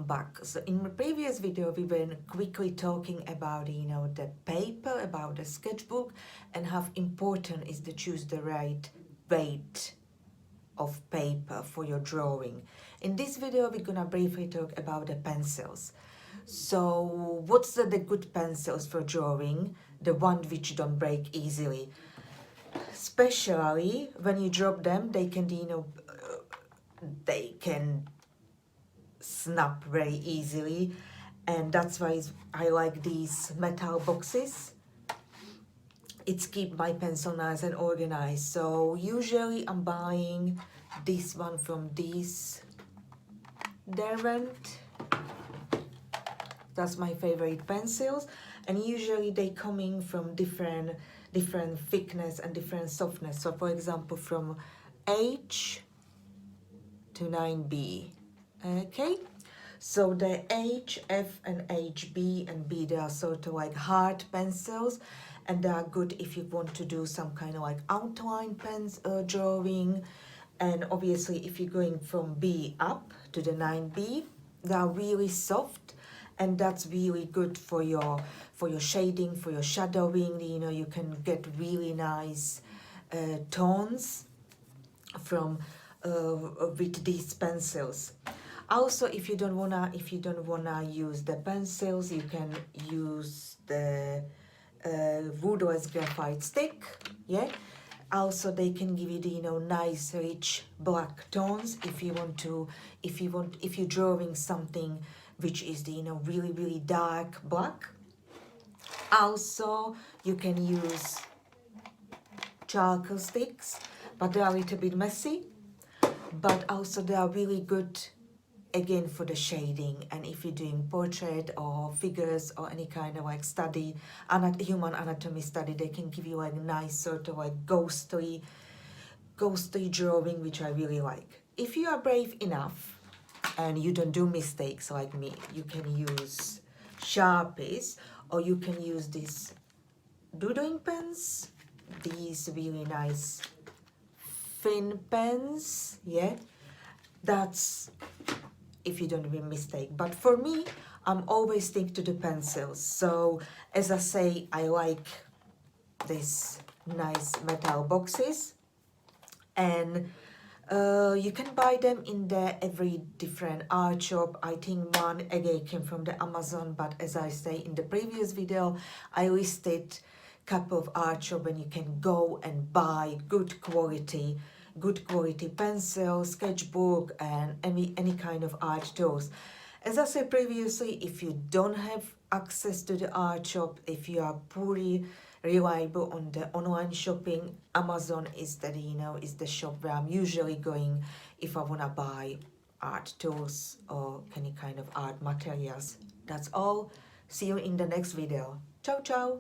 back. So in the previous video we were quickly talking about the paper, about the sketchbook, and how important is to choose the right weight of paper for your drawing. In this video we're gonna briefly talk about the pencils. So what's the good pencils for drawing? The one which don't break easily. Especially when you drop them, they can they can snap very easily, and that's why I like these metal boxes. It's keep my pencil nice and organized. So usually I'm buying this one from this Derwent. That's my favorite pencils, and usually they coming from different thickness and different softness. So for example, from H to 9B. Okay, so the H, F, and H, B, and B, they are sort of like hard pencils, and they are good if you want to do some kind of like outline drawing. And obviously if you're going from B up to the 9B, they are really soft, and that's really good for your shading, for your shadowing. You can get really nice tones from with these pencils. Also, if you don't wanna use the pencils, you can use the woodless graphite stick. Yeah. Also, they can give you the nice rich black tones if you're drawing something which is the really dark black. Also, you can use charcoal sticks, but they are a little bit messy. But also they are really good again for the shading, and if you're doing portrait or figures or any kind of like study, human anatomy study, they can give you like nice sort of like ghostly drawing, which I really like. If you are brave enough and you don't do mistakes like me, you can use Sharpies, or you can use these doodling pens, these really nice thin pens. Yeah, that's if you don't make mistake. But for me, I'm always stick to the pencils. So as I say, I like these nice metal boxes, and you can buy them in every different art shop. I think one again came from the Amazon, but as I say in the previous video, I listed couple of art shop, and you can go and buy good quality pencil, sketchbook, and any kind of art tools. As I said previously, if you don't have access to the art shop, if you are pretty reliable on the online shopping, Amazon is the shop where I'm usually going if I wanna buy art tools or any kind of art materials. That's all. See you in the next video. Ciao ciao.